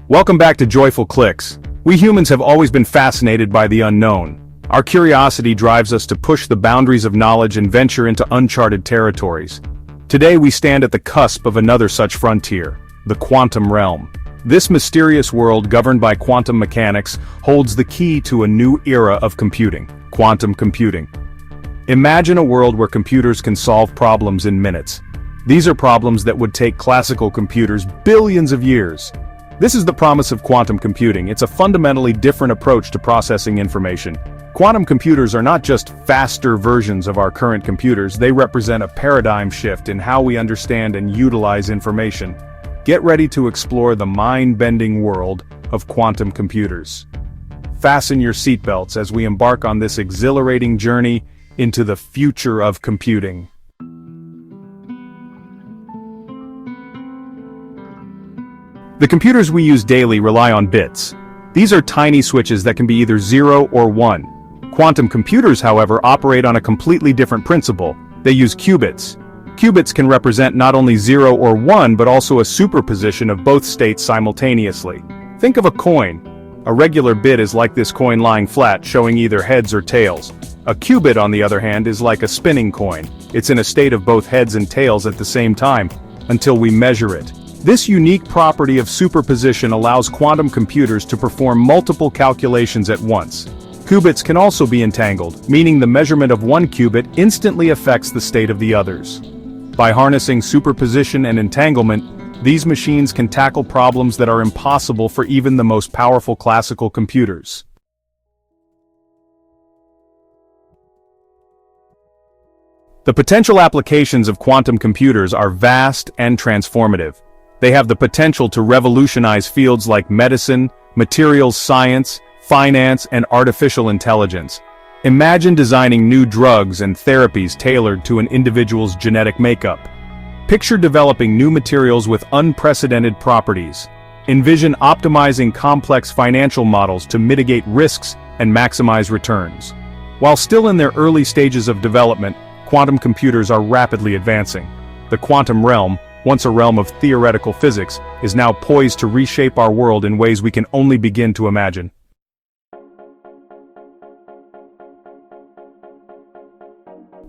Welcome back to Joyful Clicks. We humans have always been fascinated by the unknown. Our curiosity drives us to push the boundaries of knowledge and venture into uncharted territories. Today we stand at the cusp of another such frontier, the quantum realm. This mysterious world governed by quantum mechanics holds the key to a new era of computing, quantum computing. Imagine a world where computers can solve problems in minutes. These are problems that would take classical computers billions of years. This is the promise of quantum computing. It's a fundamentally different approach to processing information. Quantum computers are not just faster versions of our current computers, they represent a paradigm shift in how we understand and utilize information. Get ready to explore the mind-bending world of quantum computers. Fasten your seatbelts as we embark on this exhilarating journey into the future of computing. The computers we use daily rely on bits. These are tiny switches that can be either 0 or 1. Quantum computers, however, operate on a completely different principle. They use qubits. Qubits can represent not only 0 or 1 but also a superposition of both states simultaneously. Think of a coin. A regular bit is like this coin lying flat, showing either heads or tails. A qubit, on the other hand, is like a spinning coin. It's in a state of both heads and tails at the same time, until we measure it. This unique property of superposition allows quantum computers to perform multiple calculations at once. Qubits can also be entangled, meaning the measurement of one qubit instantly affects the state of the others. By harnessing superposition and entanglement, these machines can tackle problems that are impossible for even the most powerful classical computers. The potential applications of quantum computers are vast and transformative. They have the potential to revolutionize fields like medicine, materials science, finance, and artificial intelligence. Imagine designing new drugs and therapies tailored to an individual's genetic makeup. Picture developing new materials with unprecedented properties. Envision optimizing complex financial models to mitigate risks and maximize returns. While still in their early stages of development, quantum computers are rapidly advancing. The quantum realm, once a realm of theoretical physics, is now poised to reshape our world in ways we can only begin to imagine.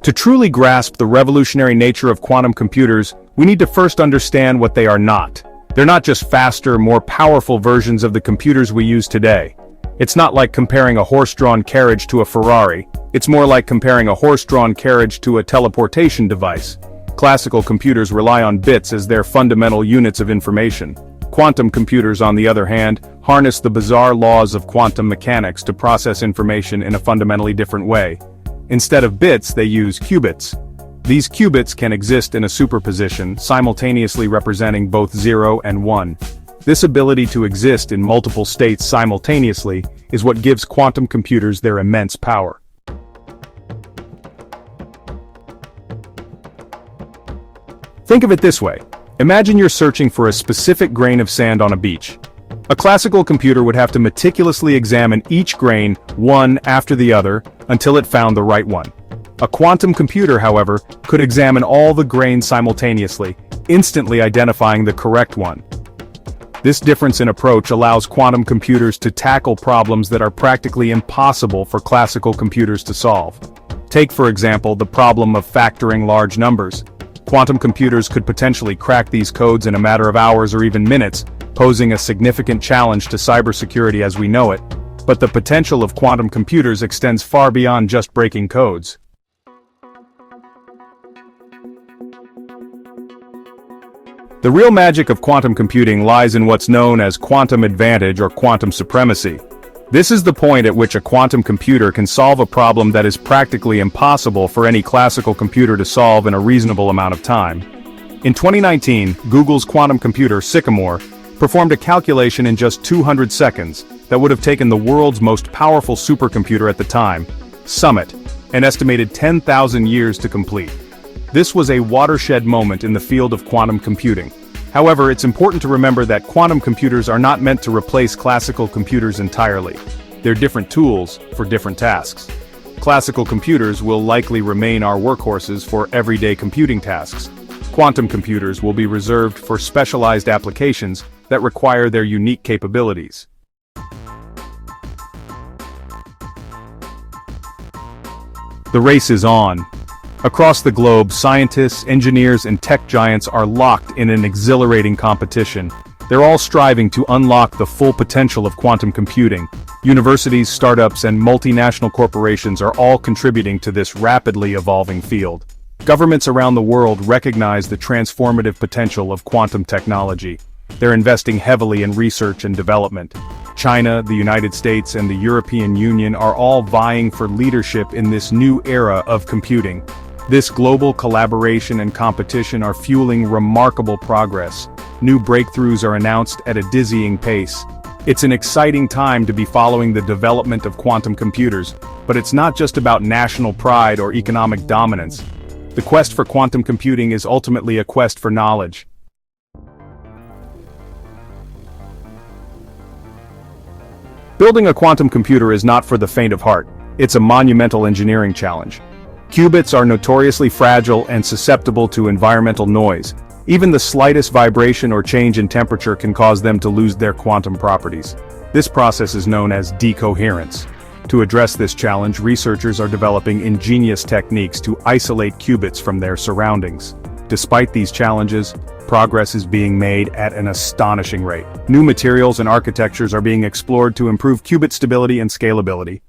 To truly grasp the revolutionary nature of quantum computers, we need to first understand what they are not. They're not just faster, more powerful versions of the computers we use today. It's not like comparing a horse-drawn carriage to a Ferrari. It's more like comparing a horse-drawn carriage to a teleportation device. Classical computers rely on bits as their fundamental units of information. Quantum computers, on the other hand, harness the bizarre laws of quantum mechanics to process information in a fundamentally different way. Instead of bits, they use qubits. These qubits can exist in a superposition, simultaneously representing both 0 and 1. This ability to exist in multiple states simultaneously is what gives quantum computers their immense power. Think of it this way. Imagine you're searching for a specific grain of sand on a beach. A classical computer would have to meticulously examine each grain, one after the other, until it found the right one. A quantum computer, however, could examine all the grains simultaneously, instantly identifying the correct one. This difference in approach allows quantum computers to tackle problems that are practically impossible for classical computers to solve. Take, for example, the problem of factoring large numbers. Quantum computers could potentially crack these codes in a matter of hours or even minutes, posing a significant challenge to cybersecurity as we know it. But the potential of quantum computers extends far beyond just breaking codes. The real magic of quantum computing lies in what's known as quantum advantage or quantum supremacy. This is the point at which a quantum computer can solve a problem that is practically impossible for any classical computer to solve in a reasonable amount of time. In 2019, Google's quantum computer, Sycamore, performed a calculation in just 200 seconds that would have taken the world's most powerful supercomputer at the time, Summit, an estimated 10,000 years to complete. This was a watershed moment in the field of quantum computing. However, it's important to remember that quantum computers are not meant to replace classical computers entirely. They're different tools for different tasks. Classical computers will likely remain our workhorses for everyday computing tasks. Quantum computers will be reserved for specialized applications that require their unique capabilities. The race is on. Across the globe, scientists, engineers, and tech giants are locked in an exhilarating competition. They're all striving to unlock the full potential of quantum computing. Universities, startups, and multinational corporations are all contributing to this rapidly evolving field. Governments around the world recognize the transformative potential of quantum technology. They're investing heavily in research and development. China, the United States, and the European Union are all vying for leadership in this new era of computing. This global collaboration and competition are fueling remarkable progress. New breakthroughs are announced at a dizzying pace. It's an exciting time to be following the development of quantum computers, but it's not just about national pride or economic dominance. The quest for quantum computing is ultimately a quest for knowledge. Building a quantum computer is not for the faint of heart. It's a monumental engineering challenge. Qubits are notoriously fragile and susceptible to environmental noise. Even the slightest vibration or change in temperature can cause them to lose their quantum properties. This process is known as decoherence. To address this challenge, researchers are developing ingenious techniques to isolate qubits from their surroundings. Despite these challenges, progress is being made at an astonishing rate. New materials and architectures are being explored to improve qubit stability and scalability.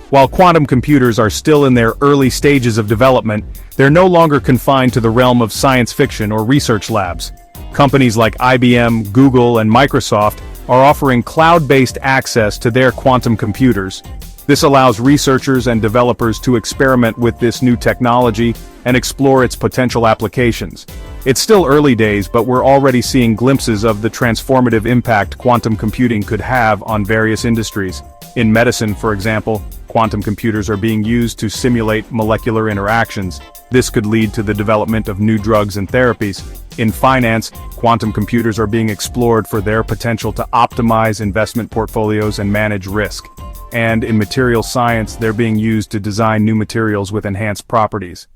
While quantum computers are still in their early stages of development, they're no longer confined to the realm of science fiction or research labs. Companies like IBM, Google, and Microsoft are offering cloud-based access to their quantum computers. This allows researchers and developers to experiment with this new technology and explore its potential applications. It's still early days, but we're already seeing glimpses of the transformative impact quantum computing could have on various industries. In medicine, for example, quantum computers are being used to simulate molecular interactions. This could lead to the development of new drugs and therapies. In finance, quantum computers are being explored for their potential to optimize investment portfolios and manage risk. And in material science, they're being used to design new materials with enhanced properties.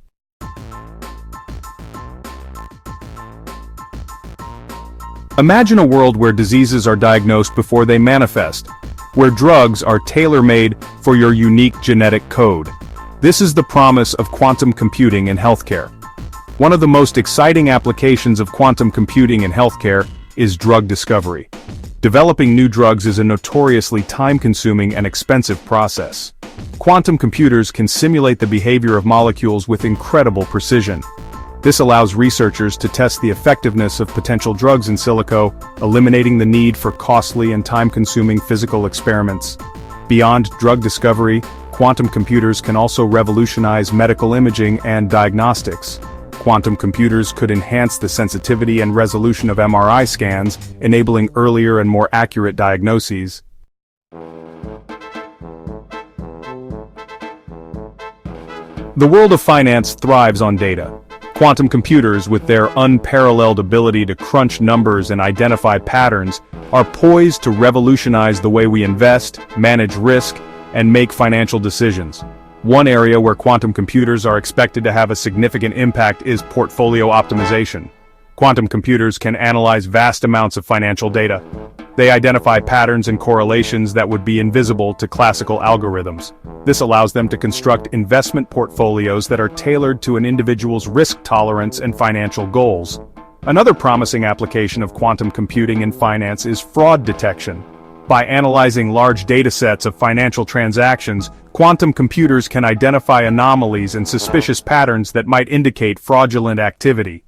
Imagine a world where diseases are diagnosed before they manifest, where drugs are tailor-made for your unique genetic code. This is the promise of quantum computing in healthcare. One of the most exciting applications of quantum computing in healthcare is drug discovery. Developing new drugs is a notoriously time-consuming and expensive process. Quantum computers can simulate the behavior of molecules with incredible precision. This allows researchers to test the effectiveness of potential drugs in silico, eliminating the need for costly and time-consuming physical experiments. Beyond drug discovery, quantum computers can also revolutionize medical imaging and diagnostics. Quantum computers could enhance the sensitivity and resolution of MRI scans, enabling earlier and more accurate diagnoses. The world of finance thrives on data. Quantum computers, with their unparalleled ability to crunch numbers and identify patterns, are poised to revolutionize the way we invest, manage risk, and make financial decisions. One area where quantum computers are expected to have a significant impact is portfolio optimization. Quantum computers can analyze vast amounts of financial data. They identify patterns and correlations that would be invisible to classical algorithms. This allows them to construct investment portfolios that are tailored to an individual's risk tolerance and financial goals. Another promising application of quantum computing in finance is fraud detection. By analyzing large datasets of financial transactions, quantum computers can identify anomalies and suspicious patterns that might indicate fraudulent activity.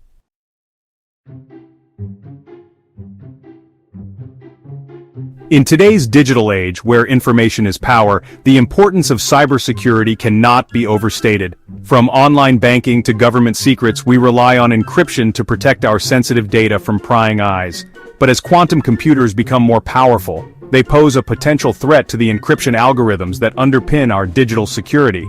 In today's digital age, where information is power, the importance of cybersecurity cannot be overstated. From online banking to government secrets, we rely on encryption to protect our sensitive data from prying eyes. But as quantum computers become more powerful, they pose a potential threat to the encryption algorithms that underpin our digital security.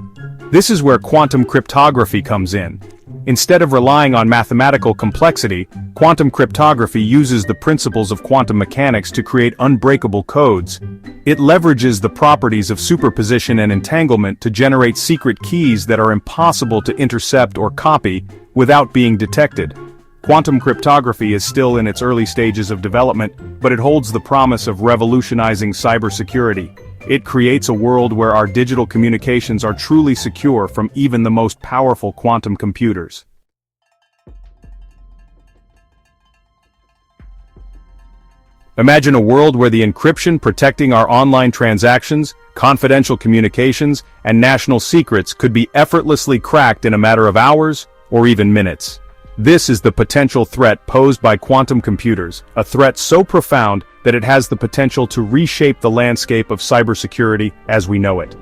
This is where quantum cryptography comes in. Instead of relying on mathematical complexity, quantum cryptography uses the principles of quantum mechanics to create unbreakable codes. It leverages the properties of superposition and entanglement to generate secret keys that are impossible to intercept or copy without being detected. Quantum cryptography is still in its early stages of development, but it holds the promise of revolutionizing cybersecurity. It creates a world where our digital communications are truly secure from even the most powerful quantum computers. Imagine a world where the encryption protecting our online transactions, confidential communications, and national secrets could be effortlessly cracked in a matter of hours or even minutes. This is the potential threat posed by quantum computers, a threat so profound that it has the potential to reshape the landscape of cybersecurity as we know it.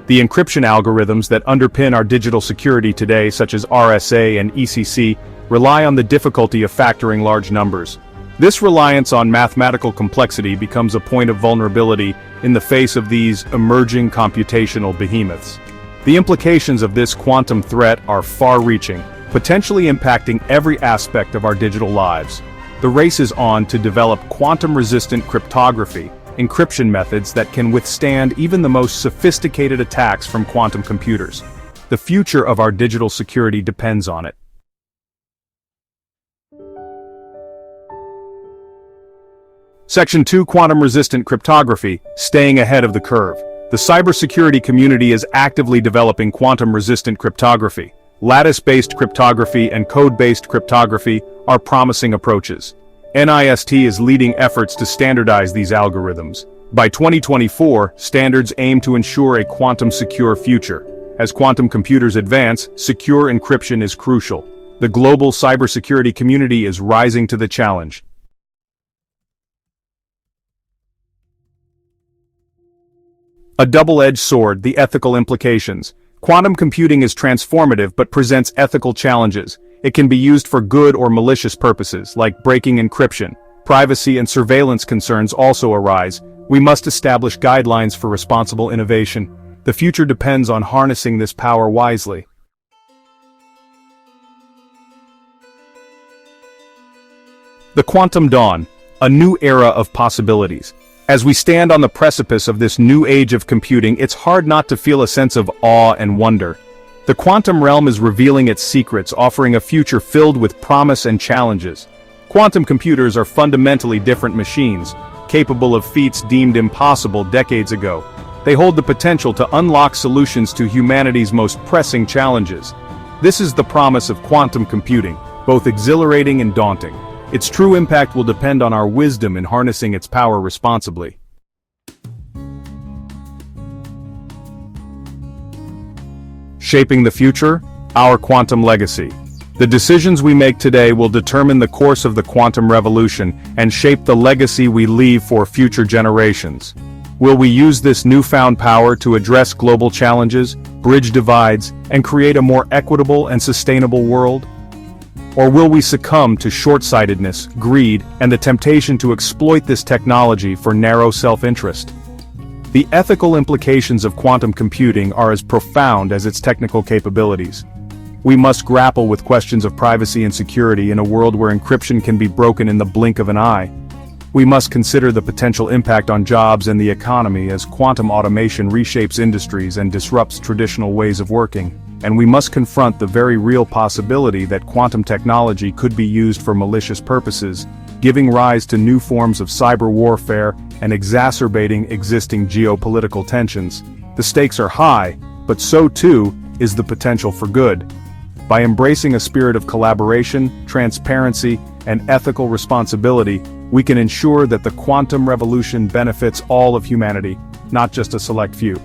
The encryption algorithms that underpin our digital security today, such as RSA and ECC, rely on the difficulty of factoring large numbers. This reliance on mathematical complexity becomes a point of vulnerability in the face of these emerging computational behemoths. The implications of this quantum threat are far-reaching, potentially impacting every aspect of our digital lives. The race is on to develop quantum-resistant cryptography, encryption methods that can withstand even the most sophisticated attacks from quantum computers. The future of our digital security depends on it. Section 2: Quantum-resistant cryptography, staying ahead of the curve. The cybersecurity community is actively developing quantum-resistant cryptography. Lattice-based cryptography and code-based cryptography are promising approaches. NIST is leading efforts to standardize these algorithms. By 2024, standards aim to ensure a quantum-secure future. As quantum computers advance, secure encryption is crucial. The global cybersecurity community is rising to the challenge. A double-edged sword: the ethical implications. Quantum computing is transformative but presents ethical challenges. It can be used for good or malicious purposes, like breaking encryption. Privacy and surveillance concerns also arise. We must establish guidelines for responsible innovation. The future depends on harnessing this power wisely. The quantum dawn, a new era of possibilities. As we stand on the precipice of this new age of computing, it's hard not to feel a sense of awe and wonder. The quantum realm is revealing its secrets, offering a future filled with promise and challenges. Quantum computers are fundamentally different machines, capable of feats deemed impossible decades ago. They hold the potential to unlock solutions to humanity's most pressing challenges. This is the promise of quantum computing, both exhilarating and daunting. Its true impact will depend on our wisdom in harnessing its power responsibly. Shaping the future, our quantum legacy. The decisions we make today will determine the course of the quantum revolution and shape the legacy we leave for future generations. Will we use this newfound power to address global challenges, bridge divides, and create a more equitable and sustainable world? Or will we succumb to short-sightedness, greed, and the temptation to exploit this technology for narrow self-interest? The ethical implications of quantum computing are as profound as its technical capabilities. We must grapple with questions of privacy and security in a world where encryption can be broken in the blink of an eye. We must consider the potential impact on jobs and the economy as quantum automation reshapes industries and disrupts traditional ways of working. And we must confront the very real possibility that quantum technology could be used for malicious purposes, giving rise to new forms of cyber warfare and exacerbating existing geopolitical tensions. The stakes are high, but so too is the potential for good. By embracing a spirit of collaboration, transparency, and ethical responsibility, we can ensure that the quantum revolution benefits all of humanity, not just a select few.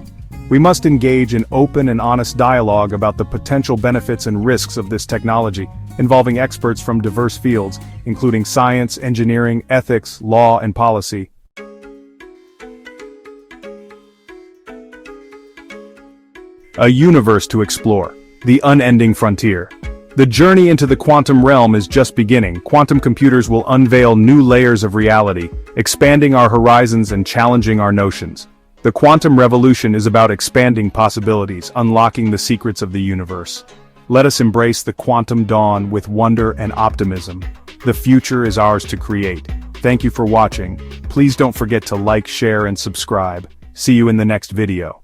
We must engage in open and honest dialogue about the potential benefits and risks of this technology, involving experts from diverse fields, including science, engineering, ethics, law, and policy. A universe to explore. The unending frontier. The journey into the quantum realm is just beginning. Quantum computers will unveil new layers of reality, expanding our horizons and challenging our notions. The quantum revolution is about expanding possibilities, unlocking the secrets of the universe. Let us embrace the quantum dawn with wonder and optimism. The future is ours to create. Thank you for watching. Please don't forget to like, share, and subscribe. See you in the next video.